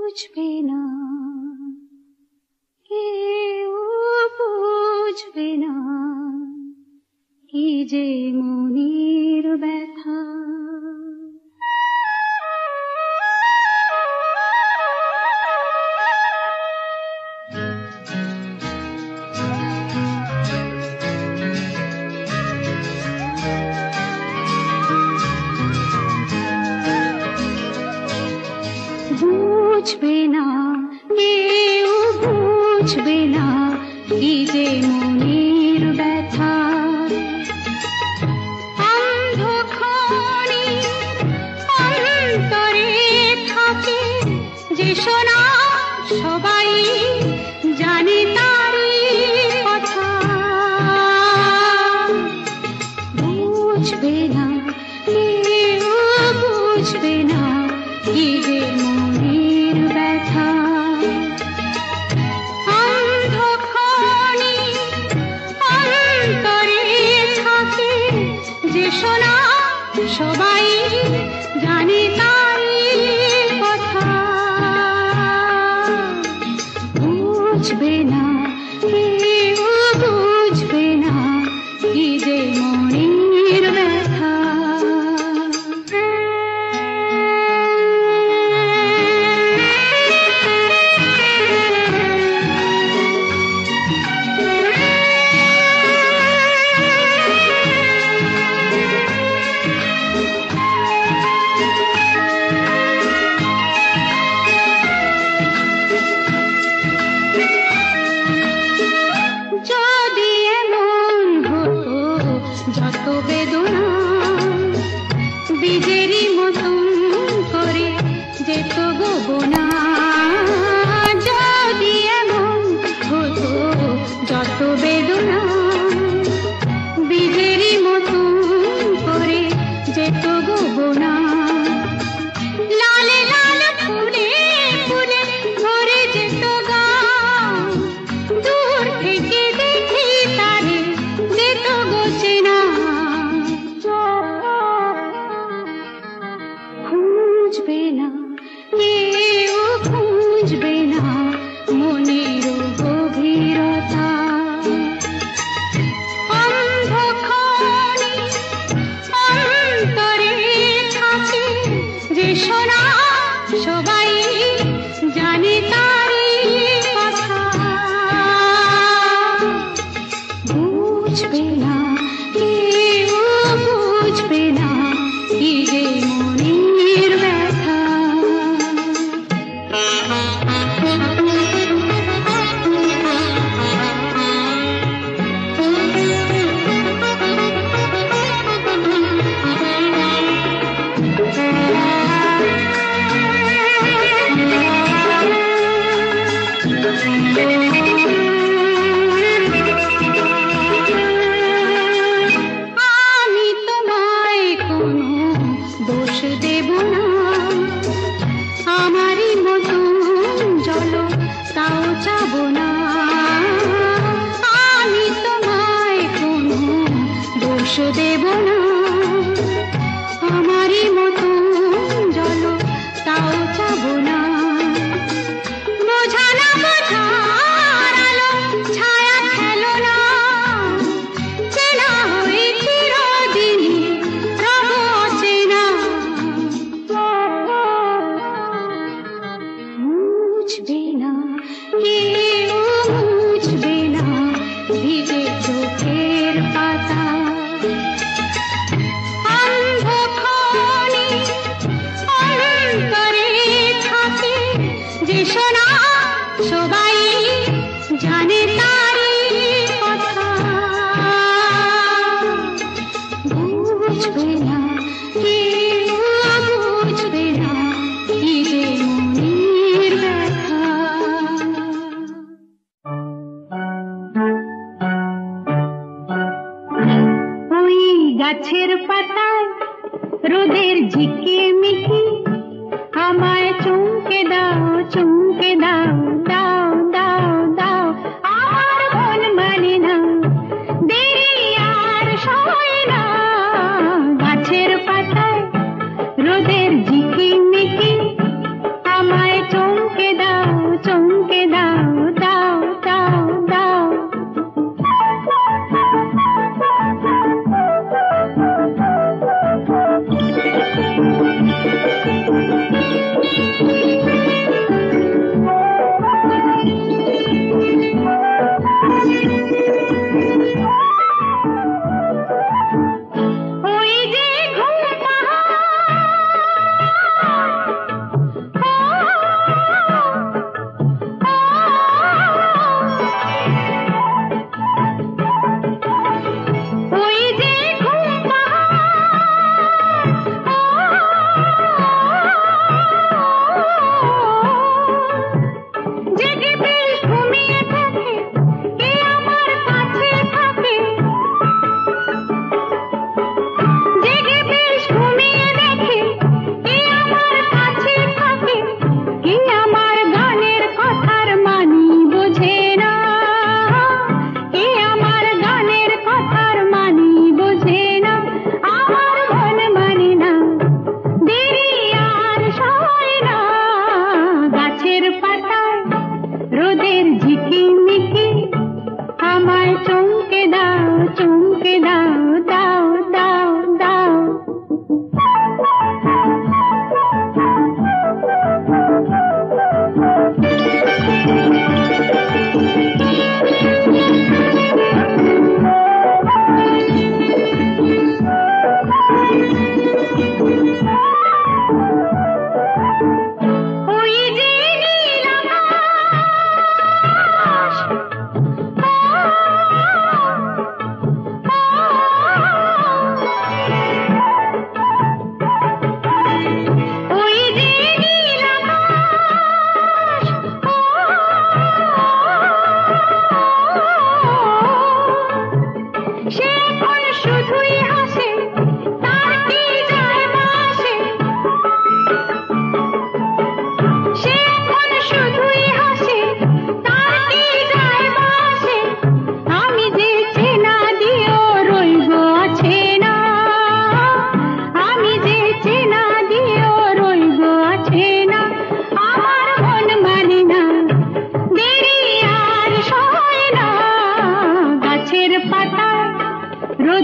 বুঝবে না, কেউ বুঝবে না, কি যে মনের ব্যথা। বুঝবে না, কেউ বুঝবে না, কি যে মনের ব্যথা। অন্ধক্ষণে অন্তরে থাকে যে শোনা, সবাই জানে তারই কথা। বুঝবে না, কেউ বুঝবে না, কি যে মনের ব্যথা। অন্ধক্ষণে অন্তরে থাকে যে শোনা, সবাই জানে তারই কথা। বুঝবে না, কেউ বুঝবে না, কি যে মনের ব্যথা। যদি এমন হতো যত বেদনা বীজেরই মতন করে যেত গোবনা। যদি এমন হতো যত বেদনা বীজেরই মতন করে যেত গোবনা। লালে লাল ফুলে ফুলে ভরে যেত গান, দূর থেকে দেখি তারে যেত গোচেনা। খুঁজবে না, কেউ খুঁজবে না, মনের গভীরতা। অন্ধক্ষণে অন্তরে থাকে যে শোনা, সবাই জানে তারই কথা। বুঝবে না, কেউ বুঝবে না, কি যে মনের ব্যথা। আমি তোমায় কোনো দোষ দেব না, আমারই মতন জল তাও চাব না। আমি তোমায় কোনো দোষ দেব না, আমারই মতন জল তাও চাব না। বোঝা না বোঝার আলো ছায়া খেলো না, চেনা হয়ে চিরদিনই রব অচেনা। বুঝবে না, কেউ বুঝবে না, ভিজে চোখের পাতা। অন্ধক্ষণে অন্তরে থাকে যে শোনা, সবাই জানে তারই কথা। বুঝবে না, কেউ বুঝবে না, কি যে মনের ব্যথা। ওই গাছের পাতায় রোদের ঝিকিমিকি আমায় চমকে দাও, চমকে দাও, দাও দাও দাও। আমার মন মানে না, দেরি আর সয় না। গাছের পাতায় রোদের ঝিকিমিকি আমায় চমকে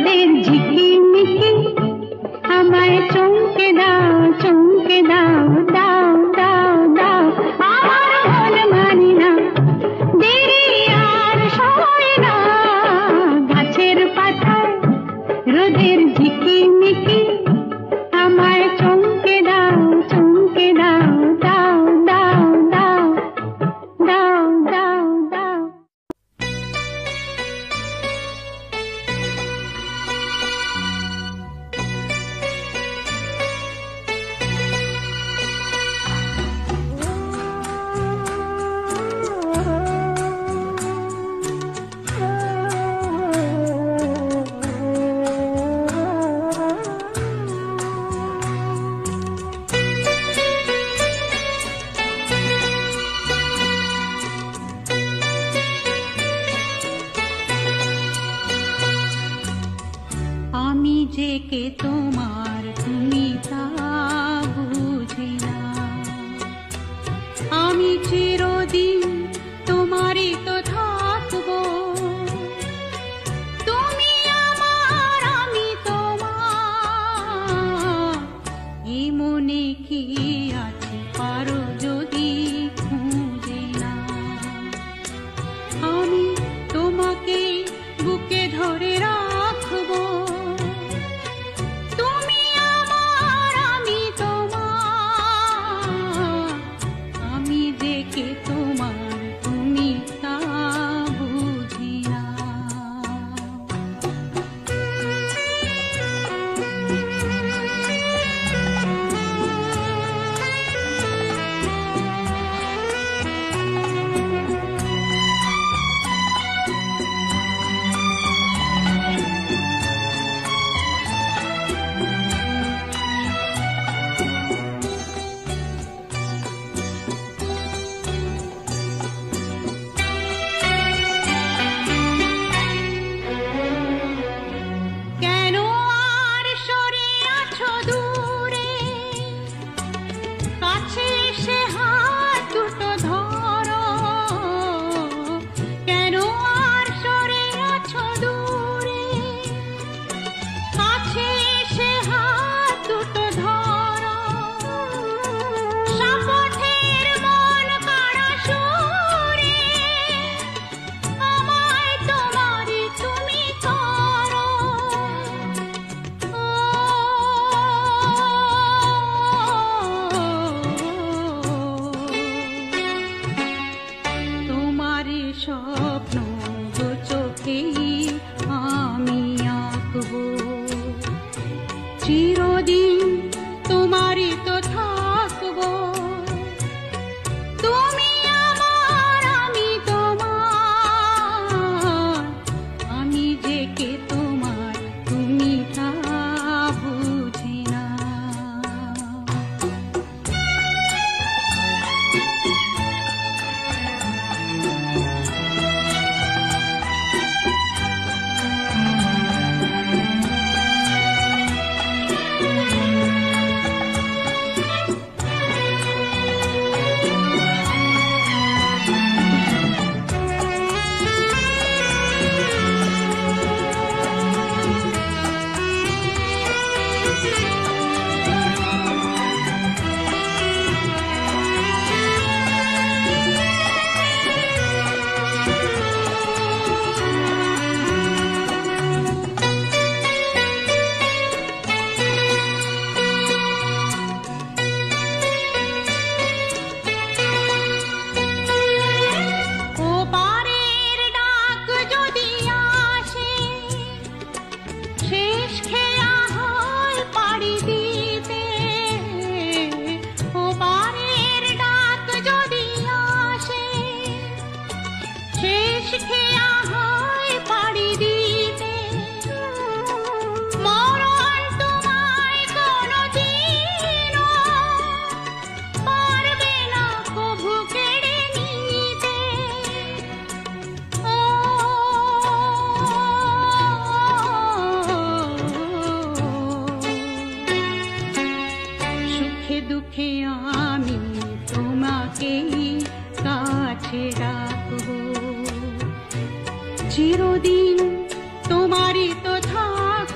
রোদের ঝিকিমিকি আমায় চমকে দাও, চমকে দাও, দাও দাও দাও। আমার মন মানি না, দেরি আর সয় না, গাছের পাতায় রোদের ঝিকিমিকি আমায় চমকে দাও, চমকে দাও, দাও দাও দাও, দাও দাও দাও। আমি যে কে তোমার তুমি তা বুঝি না, আমি চিরদিন তোমারই তো থাকবো। তুমি আমার, আমি তোমার, এই মনে কি আছে পারো যদি খুঁজে না। আমি তোমাকে বুকে ধরে রাখবো, তুমি আমার, আমি তোমার, আমি দেখে তোমার তুমি তা বুঝি না। কেন আর সরে আছো দূরে, কাছে এসে হাত দুটো ধরো। কেন আর সরে আছো দূরে, কাছে এসে হাত দুটো ধরো। সাপথের মন কাড়া সুরে আমায় তোমারই তুমি করো। তোমারই স্বপ্ন দু চোখে আমি আঁকবো, চিরদিন তোমারই তো থাকবো। তুমি আমার, আমি তোমার, আমি যে কে তোমার তুমি তা বুঝি না। চিরদিন তোমারই তো থাক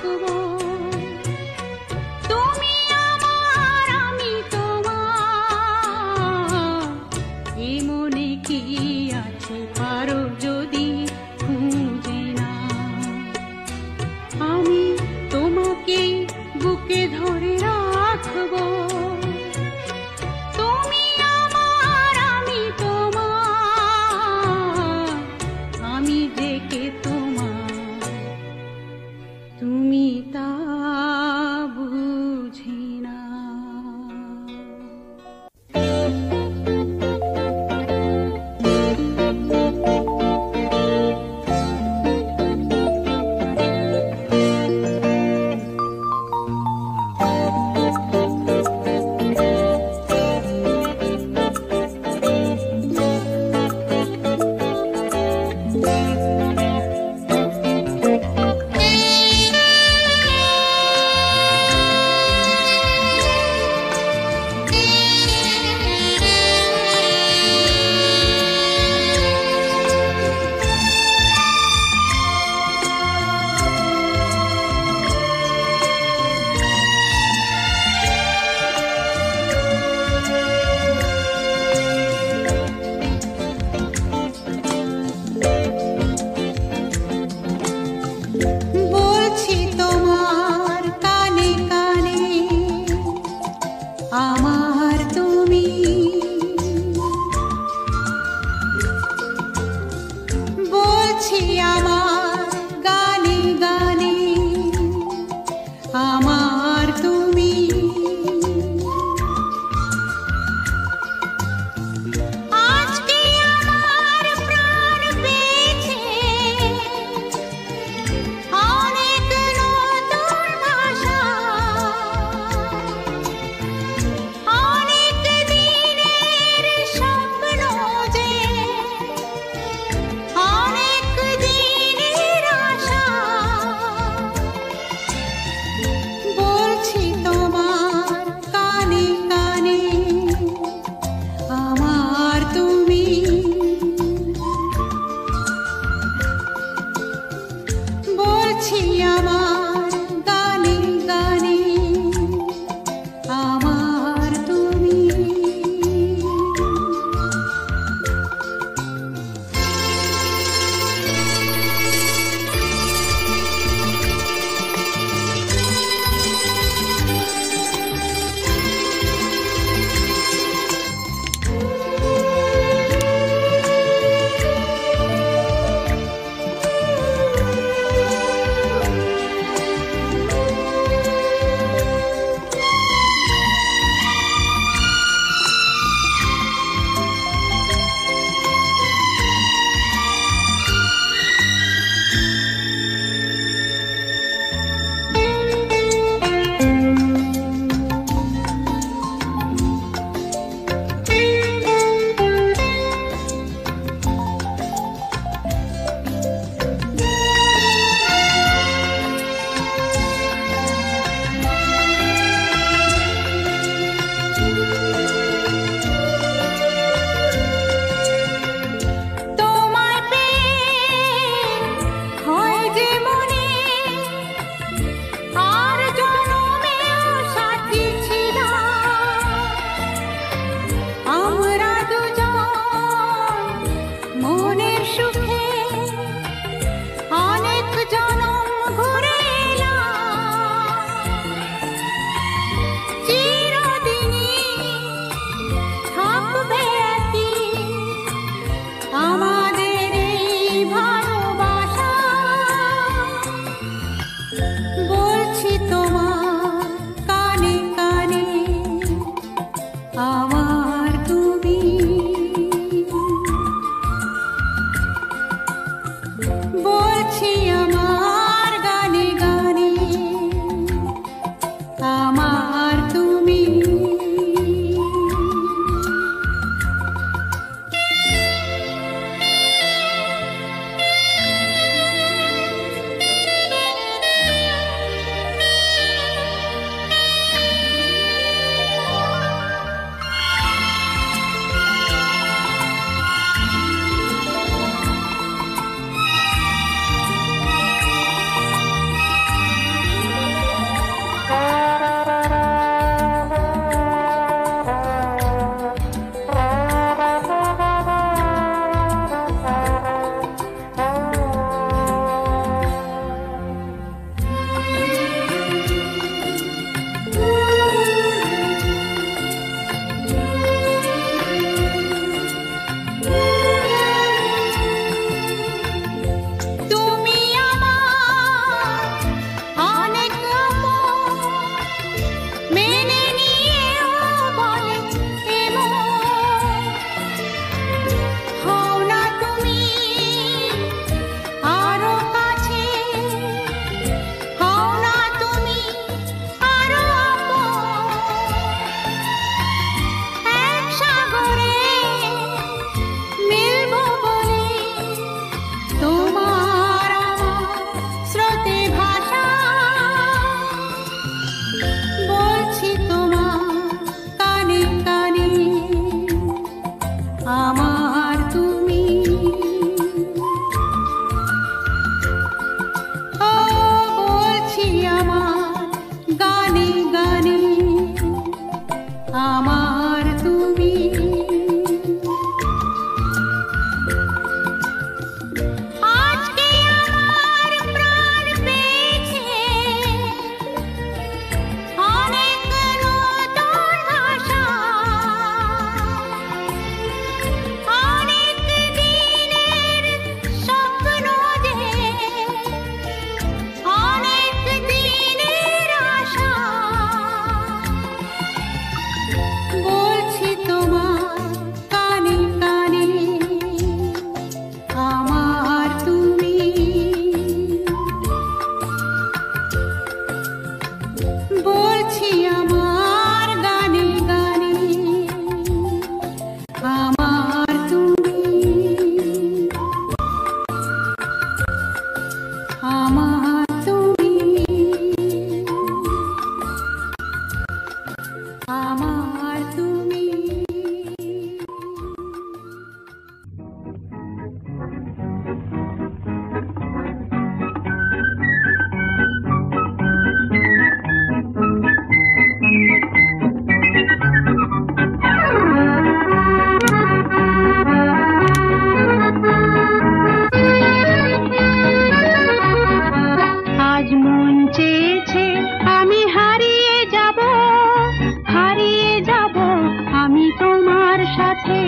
সাথে।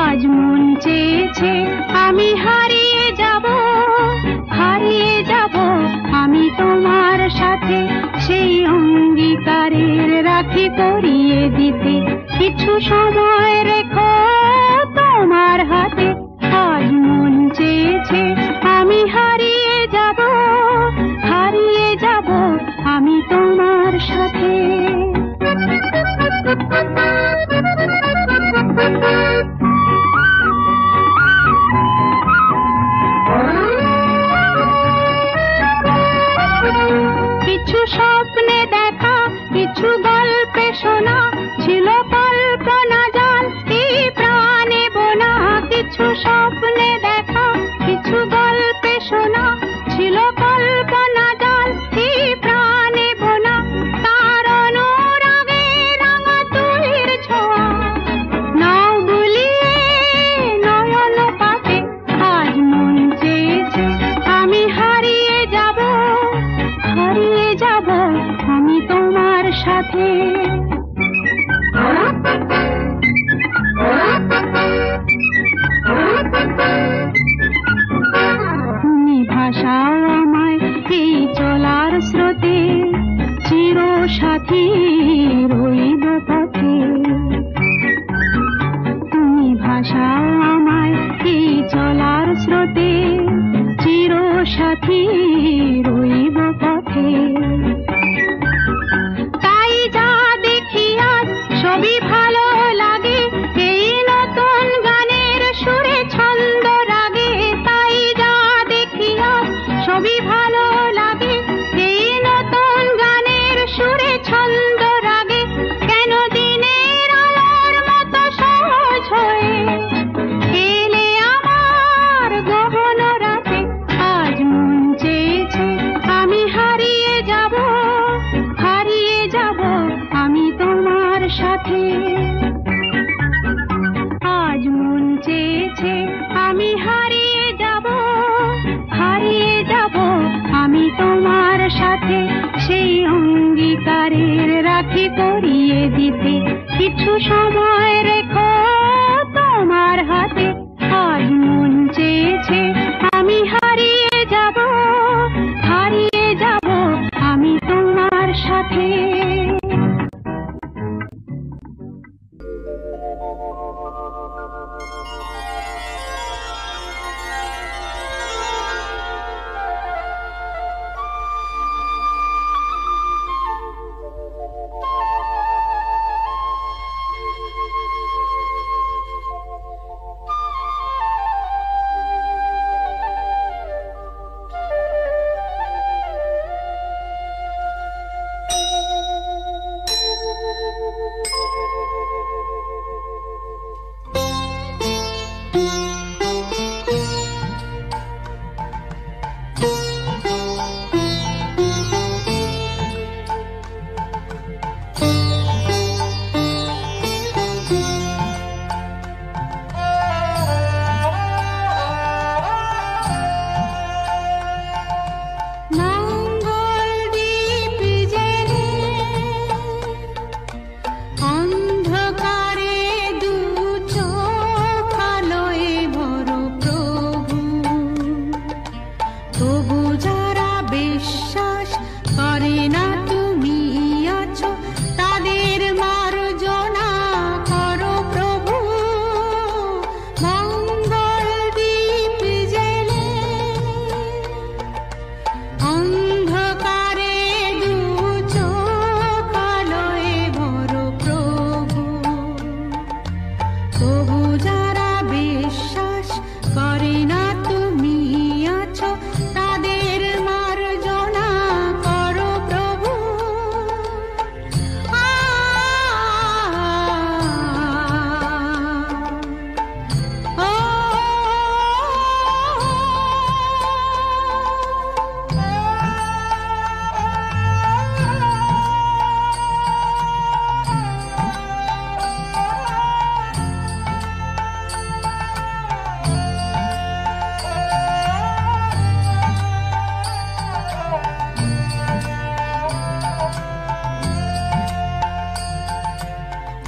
আজ মন চেয়েছে আমি হারিয়ে যাব, হারিয়ে যাব আমি তোমার সাথে। সেই অঙ্গীকারের রাখি পরিয়ে দিতে কিছু সময় রেখো তোমার হাতে। আজ মন চেয়েছে আমি হারিয়ে যাব, হারিয়ে যাব আমি তোমার সাথে। কিছু স্বপ্নে দেখা, কিছু গল্পে শোনা, ছিল কল্পনা জাল এই প্রাণে বোনা। কিছু স্বপ্নে দেখা, কিছু গল্পে শোনা, ছিল কল্পনা জাল এই প্রাণে বোনা। তার অনুরাগে রাঙা তুলির ছোঁয়া নাও বুলিয়ে নয়ন পাতে। আজ মন চেয়েছে আমি হারিয়ে যাব, হারিয়ে যাব আমি তোমার সাথে। তুমি ভাষাও আমায় এই চলার স্রোতে, চির সাথী রইব পথে। তুমি ভাষাও আমায় এই চলার স্রোতে, চির সাথী রইব পথে। তাই যা দেখি আজ ছবি ভালো লাগে, এই নতুন গানের সুরে ছন্দ রাগে। তাই যা দেখি আজ ছবি ভালো লাগে, এই নতুন গানের সুরে ছন্দ রাগে। কেন দিনের আলোর মতো সহজ হয়ে এলে আমার গহন রাতে। আজ মন চেয়েছে আমি হারিয়ে যাব, হারিয়ে যাব আমি তোমার সাথে। আজ মন চেয়েছে আমি হারিয়ে যাব, হারিয়ে যাব আমি তোমার সাথে। সেই অঙ্গীকারের রাখি পরিয়ে দিতে কিছু সময় রেখো তোমার হাতে। আজ মন চেয়েছে আমি হারিয়ে যাব, হারিয়ে যাব আমি তোমার সাথে।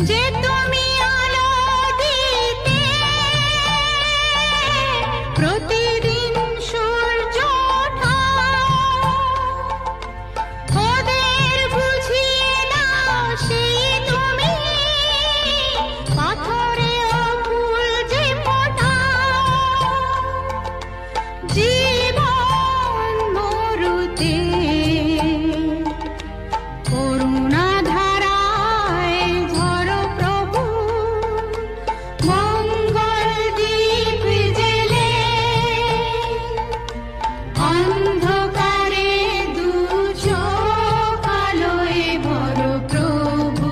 যে তুমি আলো দিতে প্রতিদিন সূর্য ওঠা, ওদের বুঝিয়ে দাও সেই তুমি পাথরেও ফুল যে ফোটাও। জীবন মরুতে করুণা ধারায় ঝরো প্রভু, মঙ্গল দীপ জেলে অন্ধকারে দু চোখ আলোয় ভরো প্রভু।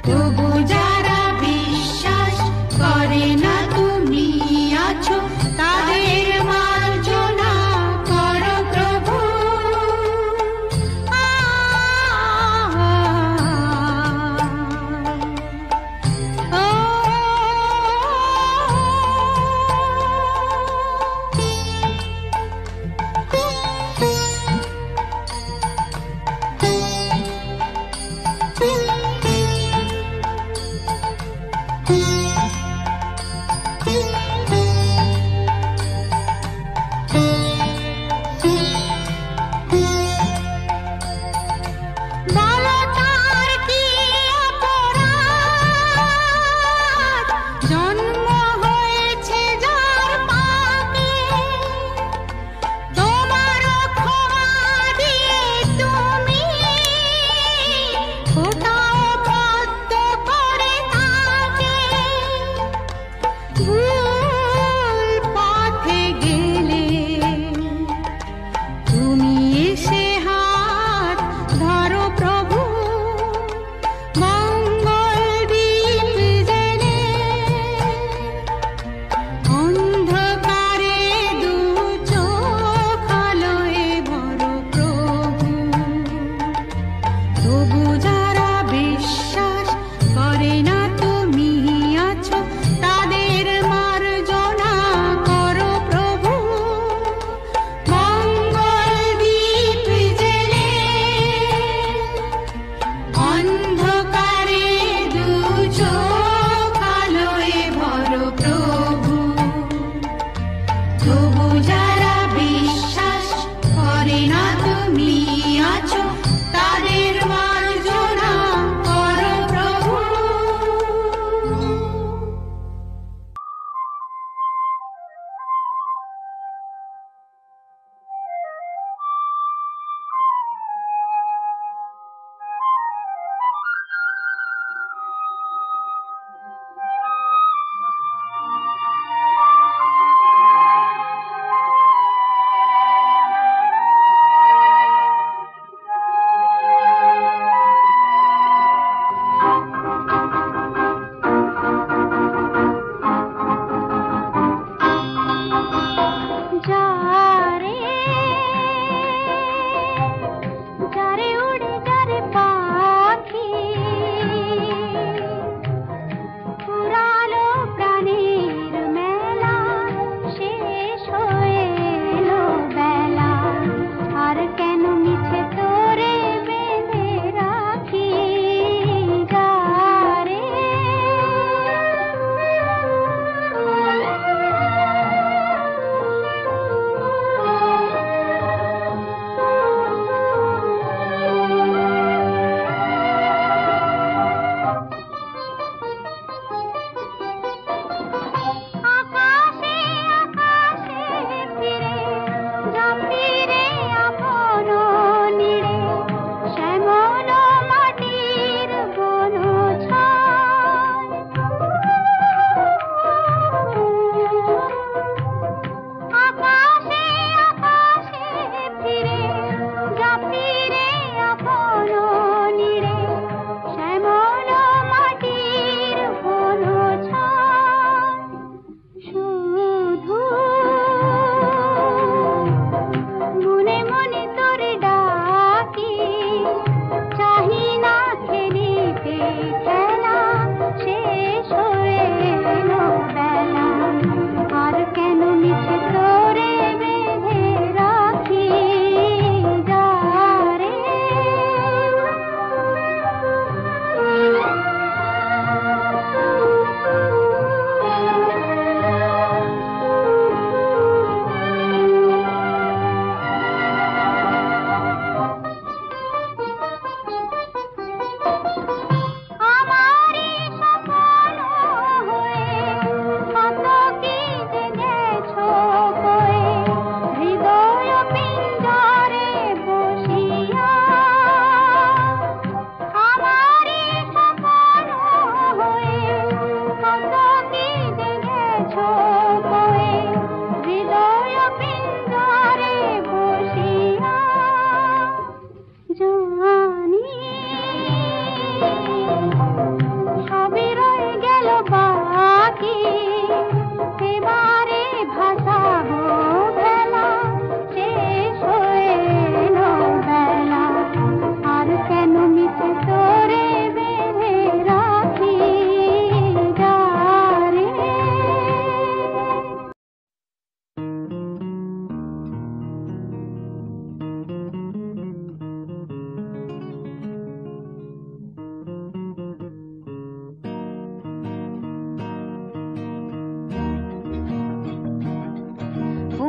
তবু যারা বিশ্বাস করে না তুমি আছো, তাদের মার্জনা করো প্রভু।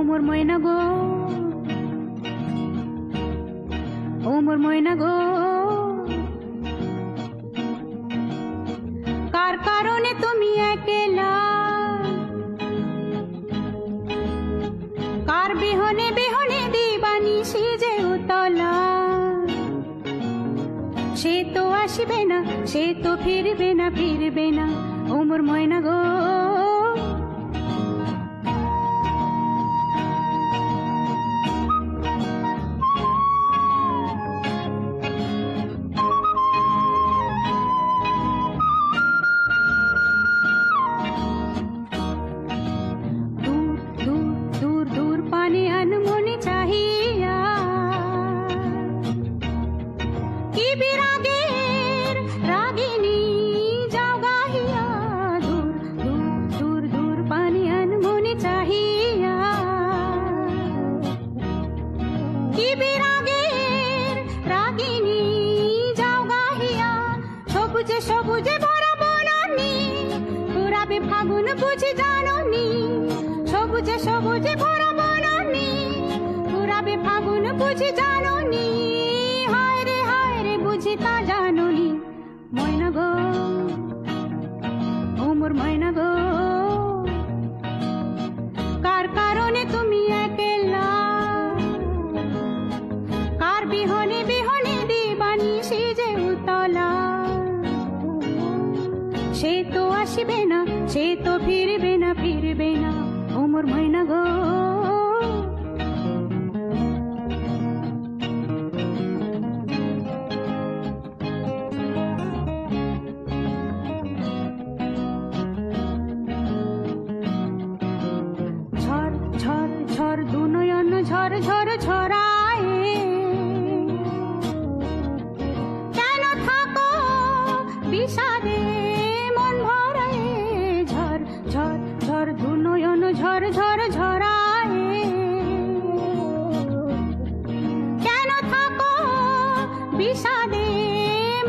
মোর ময়না গো, ও মোর ময়না গো, কার কারণে তুমি একলা, কার বিহনে বিহনে দিবানিশি যে উতলা, সে তো আসবে না, সে তো ফিরবে না, ফিরবে না, ও মোর ময়না গো। সবুজে ভরা বনানি পুরাবে ফাগুন বুঝি জাননি, সবুজে সবুজে ভরা বনানি পুরাবে ফাগুন বুঝি জাননি, হায় রে বুঝি তা জাননি। ময়না গো, ও মোর ময়না গো, কার কারণে তুমি একলা, কার বিহনে বিহনে দিবানিশি যে উতলা, সে তো আসবে না, সে তো ফিরবে না, ফিরবে না, ও মোর ময়না গো। ঝড় ঝড় ঝড় দু নয়ন ঝড় ঝড় ঝরায়, কেন থাকো বিষাদে ঝড় দু নয়ন ঝড় ঝড় ঝরায়, কেন থাকো বিষাদে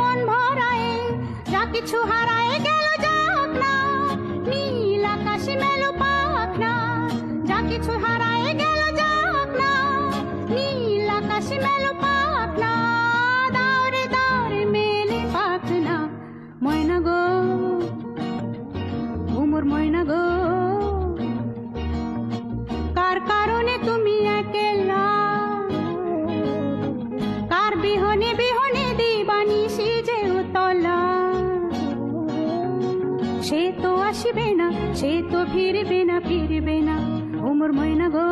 মন ভরায়, যা কিছু হারায় গেল যাক না, নীল আকাশে মেলো পাখ না, যা কিছু হারায় গেল যাক না, নীল আকাশে মেলো পাখ না, দাওরে দাওরে মেলে পাখ না। ময়না গো, ও মোর ময়না গো, কার কারণে তুমি একলা, কার বিহনে বিহনে দিবানিশি যে উতলা, সে তো আসবে না, সে তো ফিরবে না, ফিরবে না, ও মোর ময়না গো।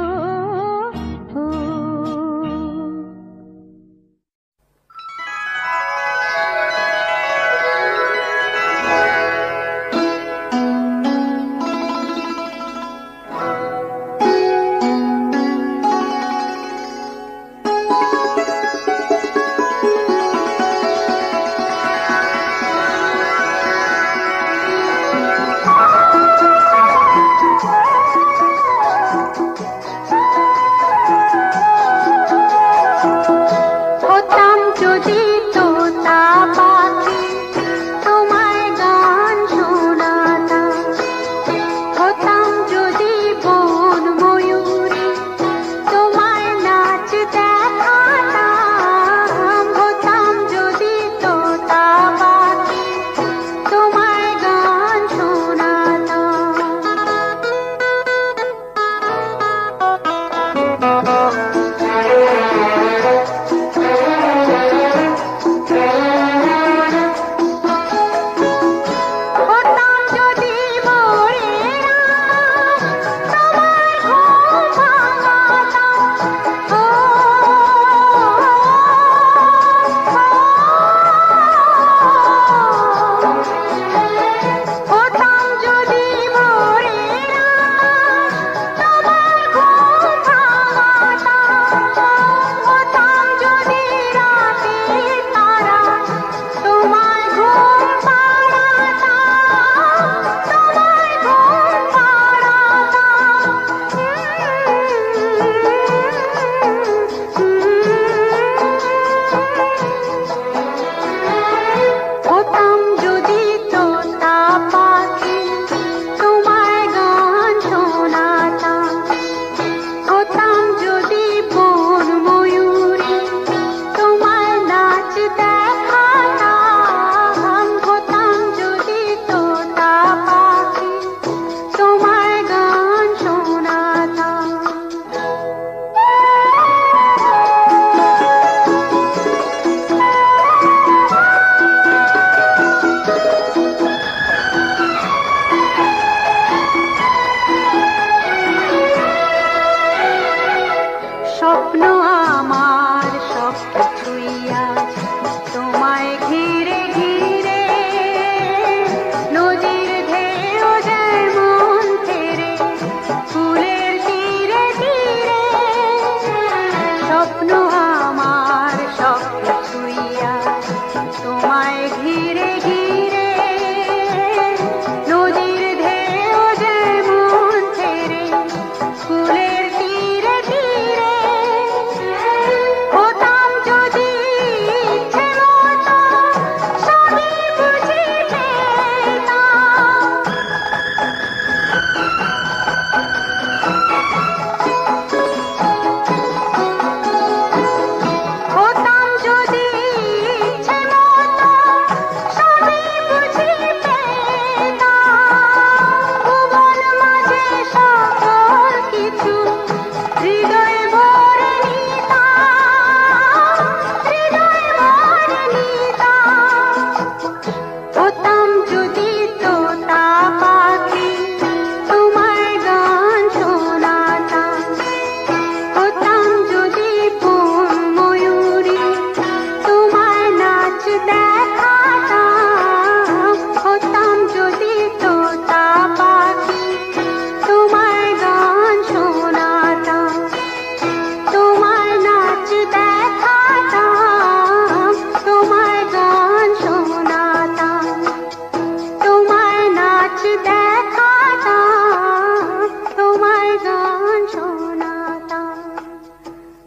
দেখা যায়, তোমার গান শোনা যায়,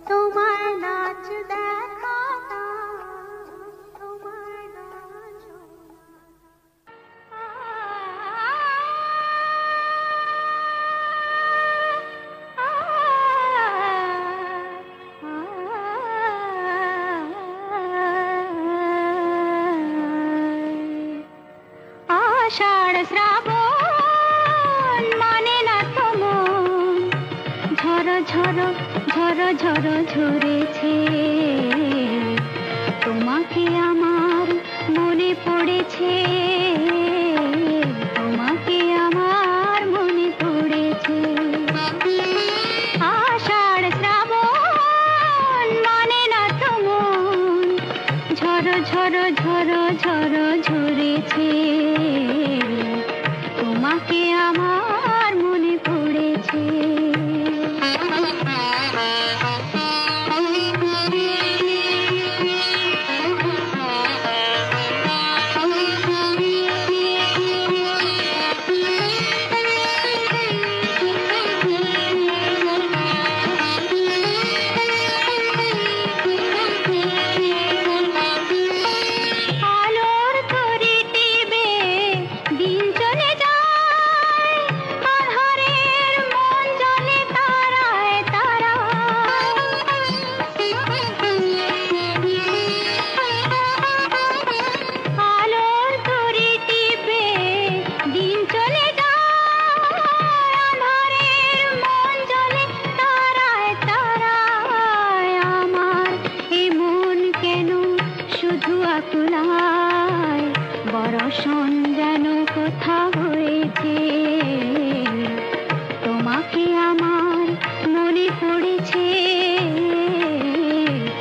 তোমার নাচ দেখা যায়, তোমার গান শোনা আষাঢ় শ্রাবণ মানে না তো মন, ঝড় ঝড় ঝড় ঝড় ঝরেছে, তোমাকে আমার মনে পড়েছে, তোমাকে আমার মনে পড়েছে। আষাঢ় শ্রাবণ মানে না তো মন, ঝড় ঝড় ঝড় ঝড় ঝরেছে, তোমাকে আমার মনে পড়েছে। আলোর তরি টিবে দিন চলে যায়, আঁধারের মন জ্বলে তারায় তারায়। আলোর তরি টিবে দিন চলে যায়, আঁধারের মন জ্বলে তারায় তারায়। আমার এ মন কেন শুধু আকুলায়, বরষণ যেন কোথা হয়েছে, তোমাকে আমার মনে পড়েছে,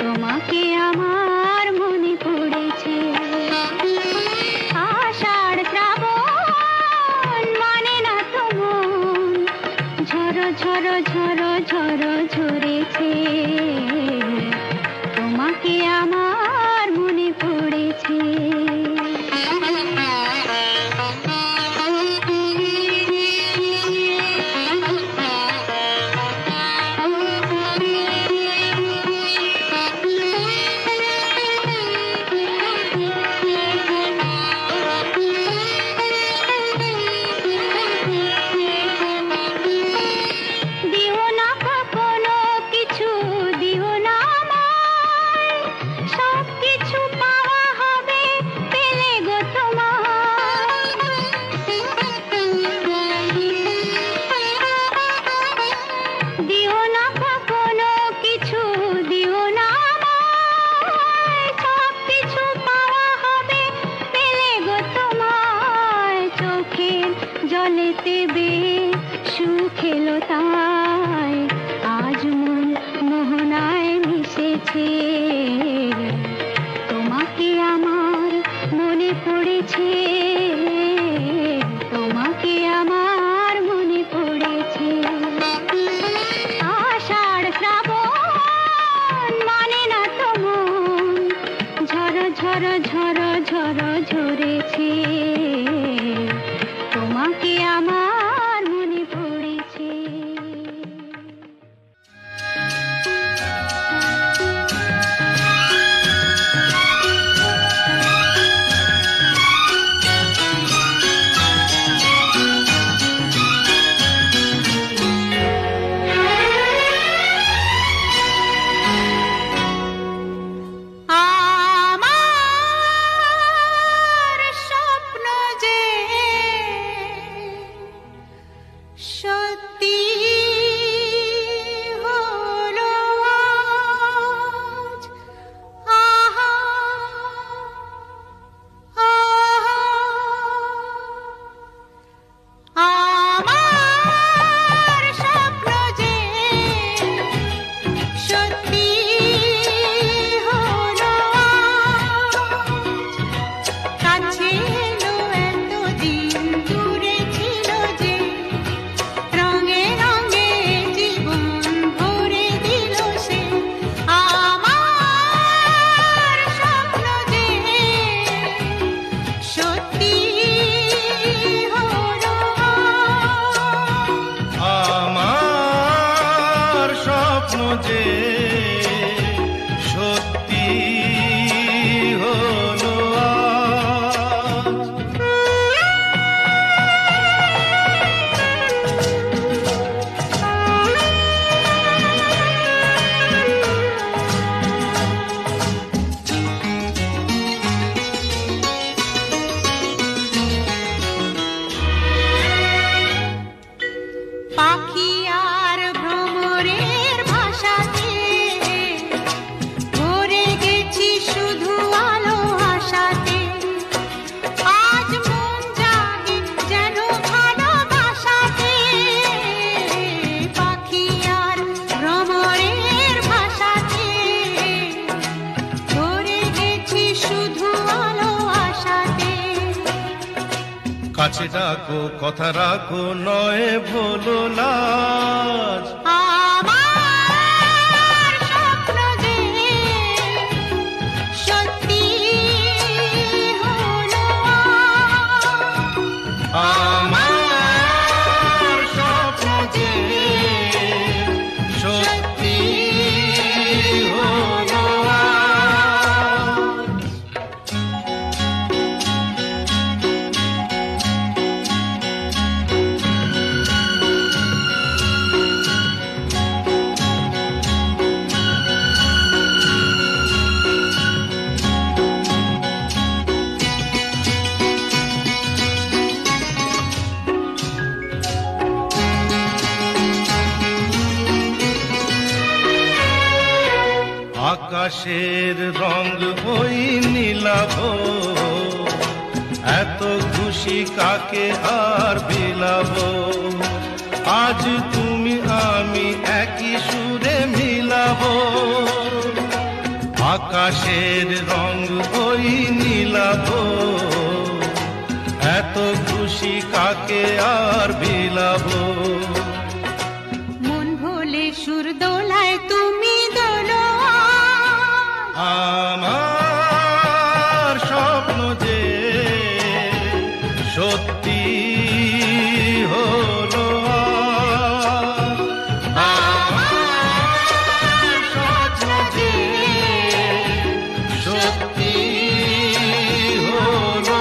তোমাকে আমার মনে পড়েছে। আষাঢ় শ্রাবণ মানে না তো মন, ঝড় ঝড় ঝড় ঝড় ঝরেছে, তোমাকে আমার মনে পড়েছে। দিও না কখনো কিছু, দিও না আমায়, সব কিছু পাওয়া হবে পেলে গো তোমার। দিও না কখনো কিছু, দিও না আমায়, সব কিছু পাওয়া হবে পেলে গো তোমায়। চোখের জলেতে সুখ এলো তাই, আজ মন মোহনায় মিশেছে, তোমাকে আমার মনে পড়েছে, তোমাকে আমার মনে পড়েছে। আষাঢ় শ্রাবণ মানে না তো মন, ঝড় ঝড় ঝড় ঝড় ঝরেছে, তোমাকে আমার মনে পড়েছে। কাছে ডাকো কথা রাখো নয় ভোলো লাজ আমার স্বপ্ন যে সত্যি হলো আমার স্বপ্ন যে সত্যি হলো আকাশের রং ওই নীলাভ এত খুশি কাকে আর বিলাব আজ তুমি আমি একই সুরে মিলাব আকাশের রং ওই নীলাভ এত খুশি কাকে আর বিলাব মন ভোলে সুর দোলায় তুমি দোলো আমার স্বপ্ন যে সত্যি হলো আমার স্বপ্ন যে সত্যি হলো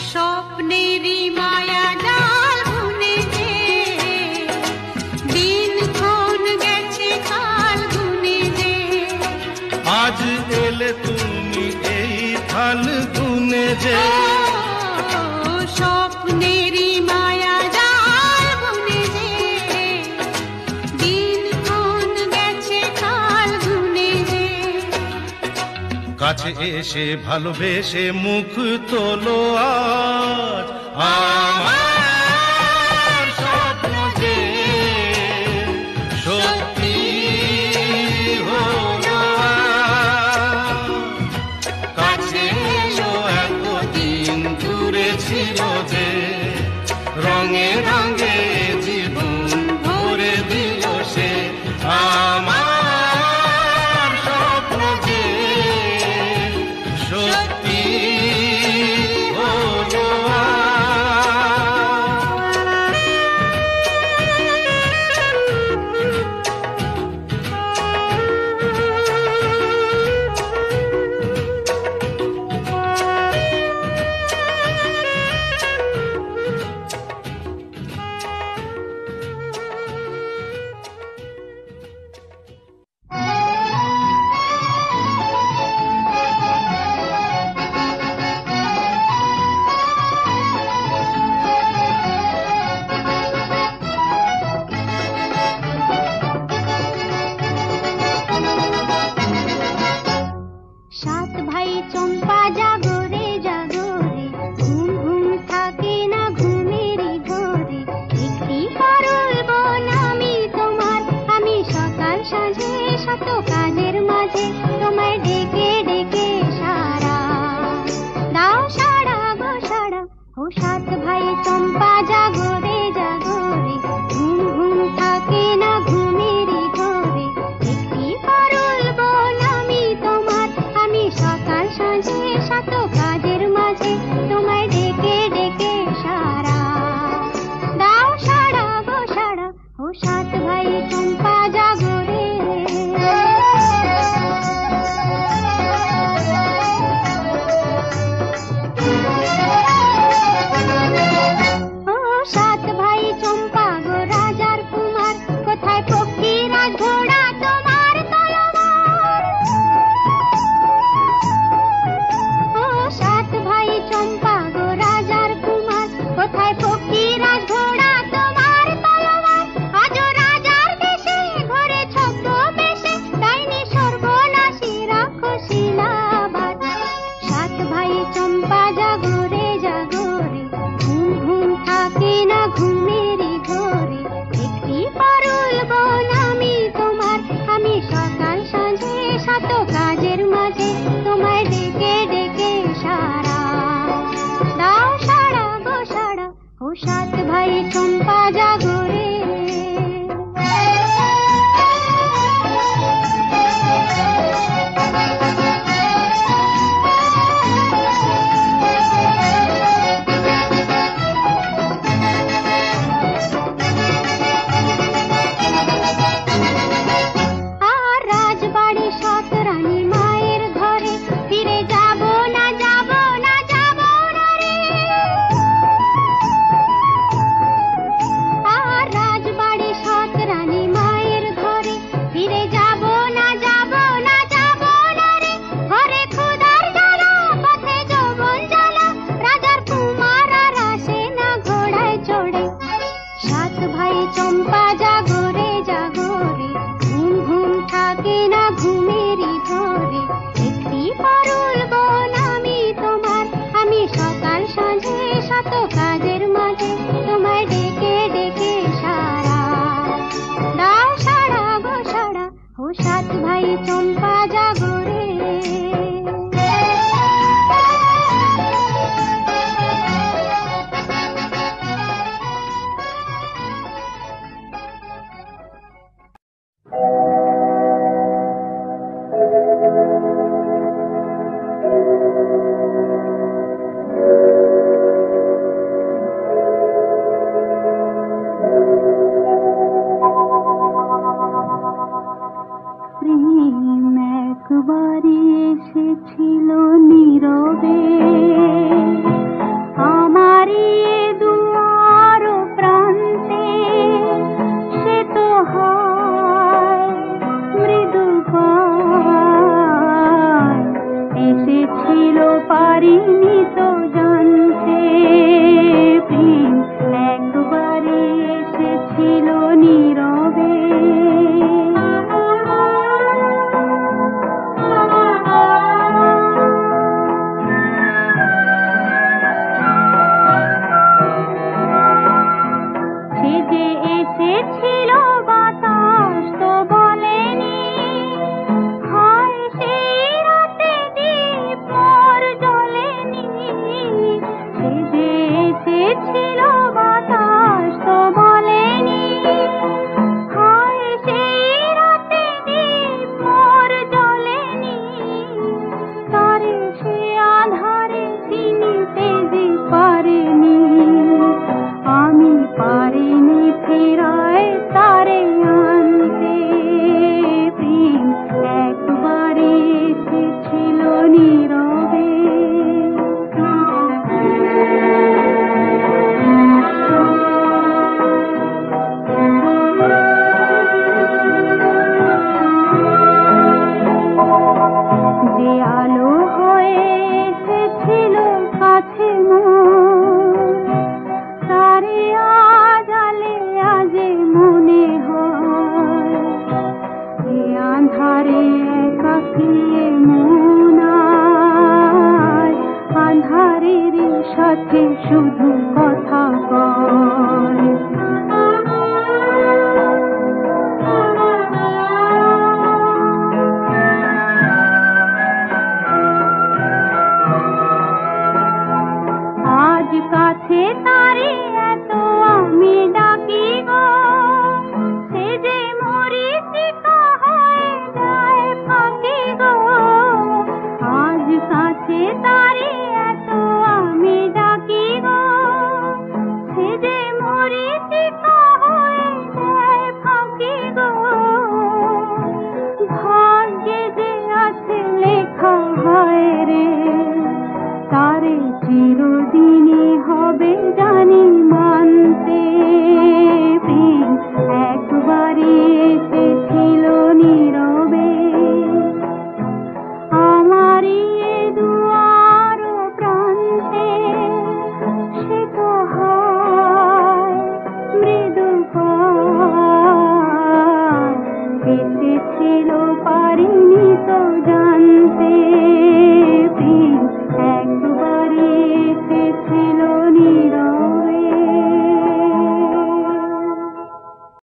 স্বপ্নেরই মায়া জাল বুনে যে দিন ক্ষণ গেছে কাল গুনে যে আজ এলে তুমি এই ফাল গুনে যে স্বপ্নেরই মায়া জাল বুনে যে দিন ক্ষণ গেছে কাল গুনে যে কাছে এসে ভালোবেসে মুখ তোলো আজ আমার স্বপ্ন যে সত্যি হলো কাছে এলো এতদিন দূরে ছিল যে রঙে রঙে জীবন ভরে দিল সে আমার স্বপ্ন যে সত্যি হলো সাত ভাই চম্পা জাগো রে ঘুম ঘুম থাকে না ঘুমেরই ঘরে একটি পারুল বোন আমি তোমার আমি সকাল সাঁঝে শত কাজের মাঝে তোমায় ডেকে ডেকে সারা দাও সারা গো সারা ও সাত ভাই চম্পা জাগো রে ঘুম ঘুম থাকে না ঘুমেরই ঘরে একটি পারুল বোন আমি তোমার আমি সকাল সাঁঝে শত কাজের মাঝে তোমায় ডেকে ডেকে সারা দাও সারা গো সারা ও সাত ভাই চম্পা জাগো রে ও সাত ভাই চম্পা গো রাজার কুমার কোথায় পক্ষীরা ঘোড়া তোমার তলোয়ার ও চম্পা জাগরে জাগরে, ঘুম ঘুম থাকে না ঘুমেরই ঘরে। একটি পারুল বন আমি তোমার, আমি সকাল সন্ধে শত কাজের মাঝে তোমায় ডেকে ডেকে সারা। দাও সাড়া গো সাড়া, ও সাত ভাই চম্পা জাগরে। চম্পা জাগরে জাগরে, ঘুম ঘুম থাকে না ঘুমেরই ঘরে। একটি পারুল বন আমি তোমার, আমি সকাল সন্ধে শত কাজের মাঝে তোমায় ডেকে ডেকে সারা। দাও সাড়া গো সাড়া, ও সাত ভাই চম্পা জাগরে। একবারই এসেছিল নীরবে আমারই দুয়ার প্রান্তে, সে তো হয় মৃদু পায়, এসেছিল পারিনি তো জানতে। প্রেম একবারই এসেছিল নীরবে। এসেছিল বাতাস তো বলেনি, হায় সেই রাতে দীপ মোর জ্বলেনি। সে যে এসেছিল বাতাস তো বলেনি, হায় সেই রাতে দীপ মোর জ্বলেনি। তারে সে আধারে চিনিতে যে পারেনি, আমি পারিনি ফেরায় তারে আনতে। প্রেম একবারে এসেছিল নীরবে। যে আলো হয়ে এসেছিল কাছে মোর, তারে আজ আলে আজে মনে হয়। এ আঁধারে একাকিয়ে মন আজ আঁধারের সাথে শুধু কথা কয়। আজ কাছে তারে এত আমি ডাকি গো, সে যে মরীচিকা হয়ে যায় ফাঁকি গো। আজ কাছে তারে